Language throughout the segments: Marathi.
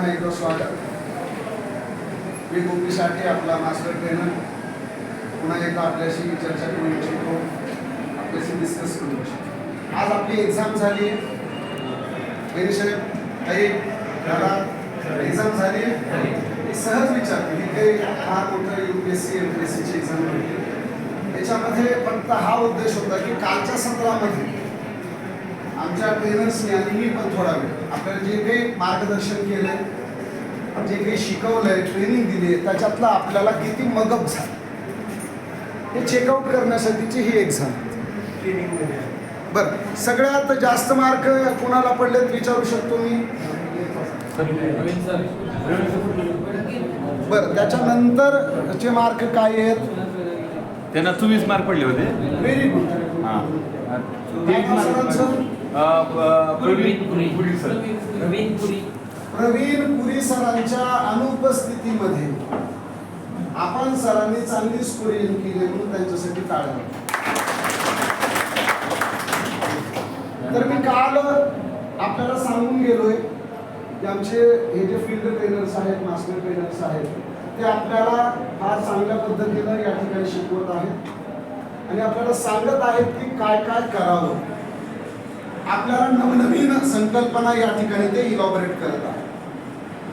पुन्हा एकदा स्वागत. मी गोपी साठे, आपला मास्टर ट्रेनर, पुन्हा एकदा आपल्याशी चर्चा करू इच्छितो, आपल्याशी डिस्कस करू इच्छितो. आज आपली एक्झाम झाली. साहेब काही एक्झाम झाली. सहज विचारतो, ही काही फार मोठं UPSC MPSCची एक्झाम होती. याच्यामध्ये फक्त हा उद्देश होता की कालच्या सत्रामध्ये आमच्या ट्रेनर्सने आणि मी पण थोडा वेळ आपल्याला जे काही मार्गदर्शन केलंय, जे काही शिकवलंय, ट्रेनिंग दिली आहे, त्याच्यातलं आपल्याला किती मगप झालं हे चेकआउट करण्यासाठीची ही एक्झाम ट्रेनिंगमध्ये. बरं, सगळ्यात जास्त मार्क कोणाला पडलेत विचारू शकतो मी? बरं, त्याच्यानंतरचे मार्क काय आहेत? त्यांना 24 मार्क पडले होते. Very good. प्रवीण पुरी सरांच्या अनुपस्थितीमध्ये आपण सरांनी चांगली स्कोरिंग केली म्हणून त्यांच्यासाठी टाळलं. तर मी काल आपल्याला सांगून गेलोय की आमचे हे जे फील्ड ट्रेनर्स आहेत, मास्टर ट्रेनर्स आहेत, ते आपल्याला फार चांगल्या पद्धतीनं या ठिकाणी शिकवत आहेत आणि आपल्याला सांगत आहेत की काय काय करावं. आपल्याला नवनवीन संकल्पना या ठिकाणी ते इलॉबरेट करत आहेत.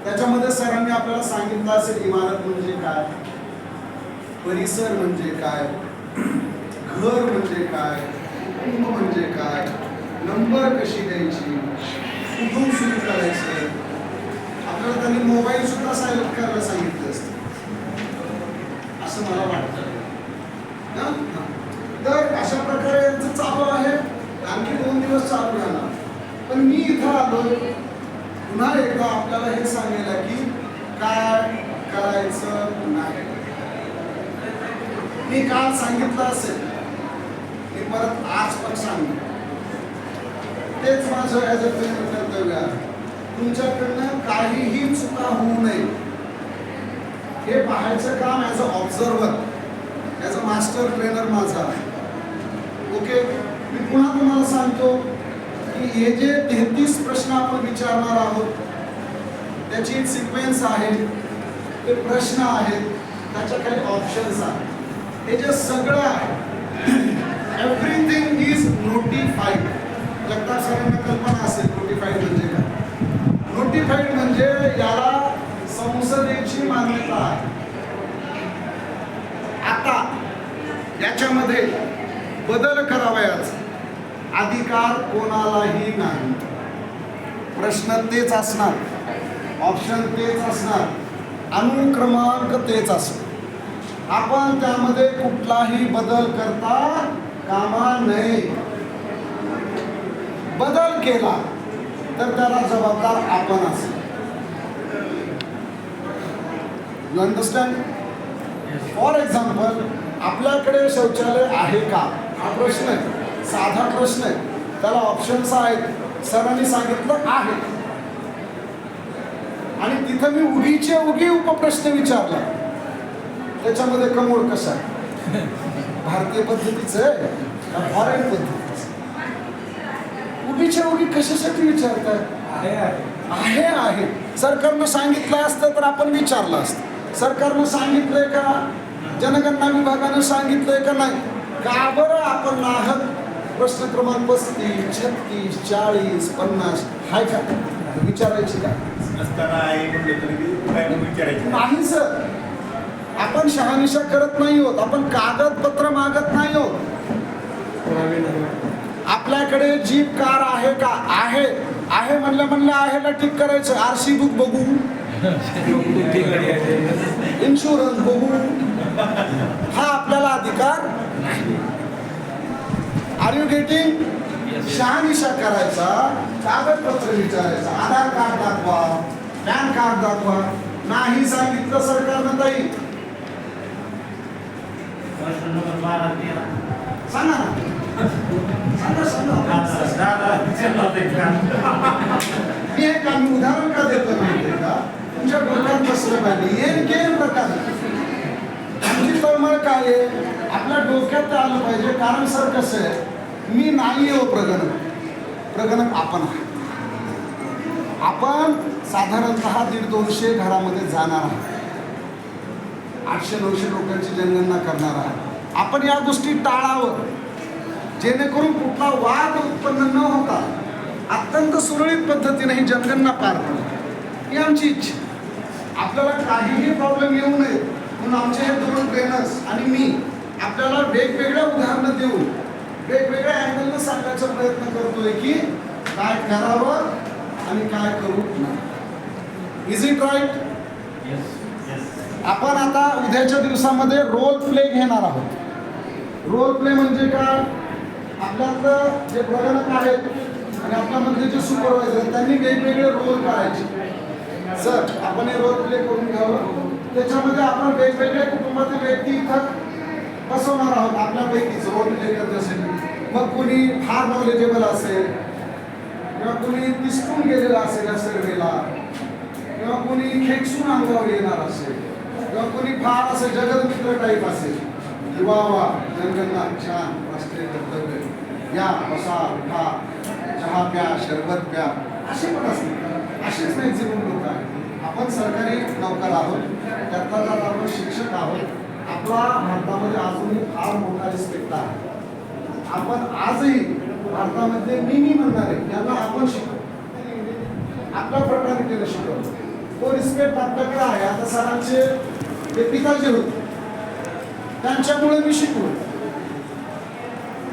त्याच्यामध्ये सरांनी आपल्याला सांगितलं असेल इमारत म्हणजे काय, परिसर म्हणजे काय, घर म्हणजे काय, कुटुंब म्हणजे काय, नंबर कशी द्यायची, कुठून सुरू करायचं. आपल्याला त्यांनी मोबाईल सुद्धा सायलेंट करायला सांगितलं असतं असं मला वाटतं. तर अशा प्रकारे यांचं चालू आहे. आणखी 2 दिवस चालू राहणार. पण मी इथं आलोय पुन्हा एकदा आपल्याला हे सांगायला की काय करायचं नाही. मी काल सांगितलं असेल, मी परत आज पण सांगेन. तेच माझं ॲज अ ट्रेनर कर्तव्य आहे. तुमच्याकडनं काहीही चुका होऊ नये हे पाहायचं काम as a observer, as a master trainer माझा. ओके, मी पुन्हा तुम्हाला सांगतो की हे जे 33 प्रश्न आपण विचारणार आहोत त्याची एक सिक्वेन्स आहे, ते प्रश्न आहेत, त्याच्या काही ऑप्शन्स आहेत. हे जे सगळं आहे एव्हरीथिंग इज नोटिफाईड. जगताप सरांना कल्पना असेल नोटिफाईड म्हणजे काय. नोटिफाईड म्हणजे याला संसदेची मान्यता आहे. आता याच्यामध्ये बदल करावयाचा अधिकार कोणालाही नाही. प्रश्न तेच असणार, ऑप्शन तेच असणार, अनुक्रमांक तेच असणार. आपण त्यामध्ये कुठलाही बदल करता कामा नये. बदल केला तर त्याला जबाबदार आपण असेल. You understand? फॉर एक्झाम्पल, आपल्याकडे शौचालय आहे का हा प्रश्न आहे, साधा प्रश्न आहे. त्याला ऑप्शन्स आहेत. सरांनी सांगितलं आहे आणि तिथं मी उगीचे उगी उपप्रश्न विचारला. त्याच्यामध्ये कमोड कसा आहे, भारतीय पद्धतीचं आहे का फॉरेन पद्धतीचं? उगीच्या उगी कशासाठी विचारताय? आहे आहे. सरकारनं सांगितलं असतं तर आपण विचारलं असतं. सरकारनं सांगितलंय का, जनगणना विभागानं सांगितलंय का नाही? का बरं आपण नाहक प्रश्न क्रमांक 35, 36, 40, 50 हाय का विचारायची का? नाही सर, आपण शहानिशा करत नाही होत. आपण कागदपत्र मागत नाही होत. आपल्याकडे जीप कार आहे का? आहे. आहे म्हणलं आहेला ठीक करायचं. RC बुक बघू, इन्शुरन्स बघू, हा आपल्याला अधिकार नाही. Are you getting? शहानिशा करायचा, कागदपत्र विचारायचं, आधार कार्ड दाखवा, पॅन कार्ड दाखवा. नाही सांगितलं सरकारनं ताई सांगा ना, मी हे काम उदाहरण का देतो माहितीये का? तुमच्या डोक्यात बसलं पाहिजे. येन प्रकार तुमची तळमळ काय आहे आपल्या डोक्यात आलं पाहिजे. कारण सर कसं आहे, मी नाही हो प्रगणक आपण आहे. आपण साधारणतः 150-200 घरामध्ये जाणार आहात, 800-900 लोकांची जनगणना करणार आहात. आपण या गोष्टी टाळावं, जेणेकरून कुठला वाद उत्पन्न न होता अत्यंत सुरळीत पद्धतीने ही जनगणना पार पडेल ही आमची इच्छा. आपल्याला काहीही प्रॉब्लेम येऊ नये म्हणून आमचे हे 2 ट्रेनर्स आणि मी आपल्याला वेगवेगळ्या उदाहरणं देऊन वेगवेगळ्या अँगलनं सांगण्याचा प्रयत्न करतोय की काय करावं आणि काय करू नये. Is it right? आपण आता उद्याच्या दिवसामध्ये रोल प्ले घेणार आहोत. रोल प्ले म्हणजे काय? आपल्यातलं जे प्रगणक आहेत आणि आपल्यामधले जे सुपरवायझर त्यांनी वेगवेगळे रोल करायचे. सर आपण हे रोल प्ले करून घ्यावं. त्याच्यामध्ये आपण वेगवेगळे कुटुंबातील व्यक्ती इथं बसवणार आहोत आपल्यापैकीच रोल प्ले करण्यासाठी. मग कोणी फार नॉलेजेबल असेल किंवा कोणी निसटून गेलेला असेल या सर्वेला, किंवा कोणी खेकसून अंगावर येणार असेल, किंवा कोणी फार असं जगदमित्र टाईप असेल. वा वा जनगणना छान, राष्ट्रीय कर्तव्य, या बसा उठा, चहा प्या, शरबत प्या, असे पण असतील. असेच मॅक्झिमम लोक आहेत. आपण सरकारी नोकर आहोत, त्यातला त्यात आपण शिक्षक आहोत. आपला भारतामध्ये अजूनही फार मोठा रिस्पेक्ट आहे. आपण आजही भारतामध्ये मी म्हणणारे यांना आपण शिकवतो, आपल्या फ्रटर्निटीला शिकवतो. तो रिस्पेक्ट आपल्याकडे आहे. आता सरांचे ते पिताजी होते, त्यांच्यामुळे मी शिकलो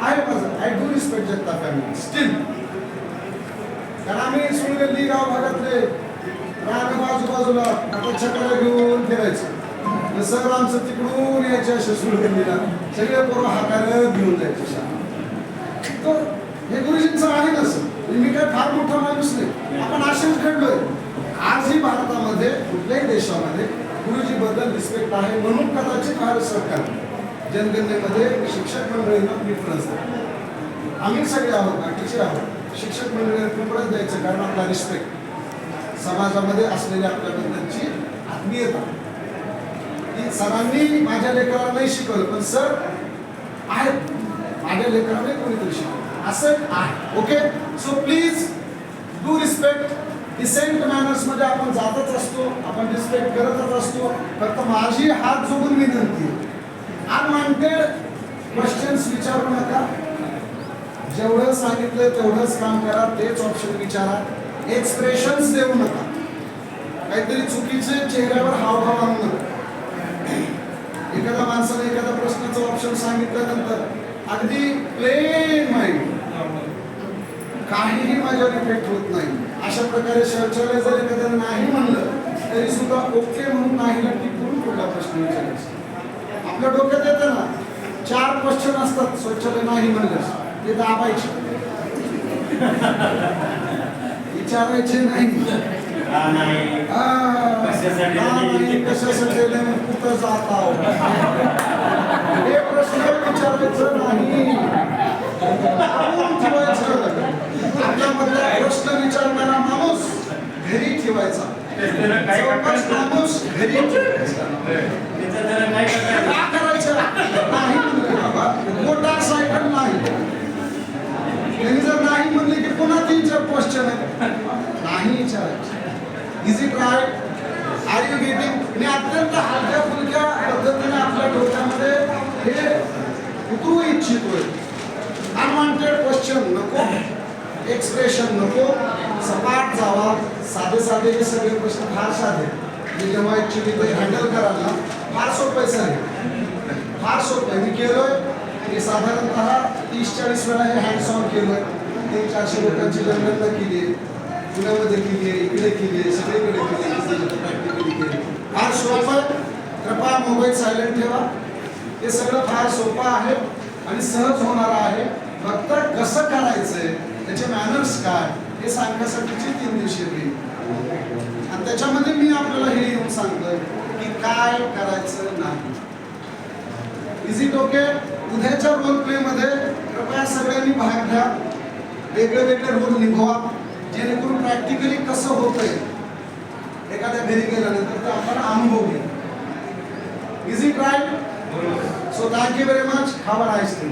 आहे. माझं आय डू रिस्पेक्ट जगता फॅमिली स्टील. कारण आम्ही सुळगल्ली गाव भागातले रान बाजूबाजूला आता चक्र घेऊन फिरायचं. सर आमचं तिकडून यायचे असे सुळगल्लीला सगळे पोरं हाताला घेऊन जायचे शाळा. तर हे गुरुजींचं आहे नसं. मी काय फार मोठा माणूस नाही. आपण असेच घडलोय. आजही भारतामध्ये कुठल्याही देशामध्ये गुरुजीबद्दल रिस्पेक्ट आहे. म्हणून कदाचित भारत सरकार जनगणनेमध्ये शिक्षक मंडळींना प्रिफरन्स देते. आम्ही सगळे आहोत, बाकीचे आहोत. शिक्षक मंडळींना प्रिफरन्स द्यायचं कारण आपला रिस्पेक्ट, समाजामध्ये असलेली आपल्याबद्दलची आत्मीयता. की सरांनी माझ्या लेकराला नाही शिकवलं, पण सर आहेत माझ्या लेकराला कोणीतरी शिकवलं असं आहे. Okay, so please do respect. Decent manners मध्ये आपण जातच असतो, आपण रिस्पेक्ट करतच असतो. फक्त माझी हात जोडून विनंती, अनवॉन्टेड क्वेश्चन्स विचारू नका. जेवढं सांगितलं तेवढंच काम करा, तेच ऑप्शन विचारा. एक्सप्रेशन्स देऊ नका, काहीतरी चुकीचे चेहऱ्यावर हावभाव आणू नका. एखाद्या माणसाने एखाद्या प्रश्नाचं ऑप्शन सांगितल्यानंतर अगदी प्लेन माइंड, काहीही माझ्यावर इफेक्ट होत नाही अशा प्रकारे शौचालय जर एखाद्याने नाही म्हणलं तरी सुद्धा ओके म्हणून नाहीला टिकून पुढला प्रश्न विचारायचा. आपल्या डोक्यात येतं ना 4 क्वेश्चन असतात शौचालय नाही म्हणलं ते दाबायचे, विचारायचे नाही. कशासाठी कुठं जात आहोत हे प्रश्न विचारायचं नाही. आपल्यामधला प्रश्न विचारणारा माणूस घरी ठेवायचा, माणूस घरी ठेवायचा. काय करायचं नाही बाबा, मोटारसायकल नाही. त्यांनी जर नाही म्हणले की पुन्हा 3-4 क्वेश्चन आहे, नाही विचारायचे. Is it right? Are you getting? मी अत्यंत हलक्या फुलक्या पद्धतीने आपल्या डोक्यामध्ये हे उतरू इच्छितोय. अनवॉन्टेड क्वेश्चन नको, एक्सप्रेशन नको, सपाट जावा. साधे साधे हे सगळे प्रश्न फार साधे, मी जेव्हा ऍक्च्युली ते हँडल करायला फार सोपं आहे. फार सोपं आहे. मी केलोय मी साधारणतः 30-40 वेळा हे हँड्स ऑन केलोय. 300-400 लोकांची जनगणना केली आहे, पुण्यामध्ये केली आहे, इकडे केली आहे, सगळीकडे केली आहे, प्रॅक्टिकली केली. फार सोपं आहे. कृपया मोबाईल सायलेंट ठेवा. हे सगळं फार सोपं आहे आणि सहज होणार आहे. फक्त कसं करायचंय, त्याचे मॅनर्स काय हे सांगण्यासाठीची 3 दिवसीय होईल. आणि त्याच्यामध्ये मी आपल्याला हे येऊन सांगतोय की काय करायचं नाही. Is it okay? उद्याच्या रोल प्ले मध्ये कृपया सगळ्यांनी भाग घ्या. वेगळे वेगळे रोल निभवा, जेणेकरून प्रॅक्टिकली कसं होतंय एखाद्या घरी गेल्यानंतर ते आपण अनुभव घेऊ. Is it right? So thank you very much. Have a nice day.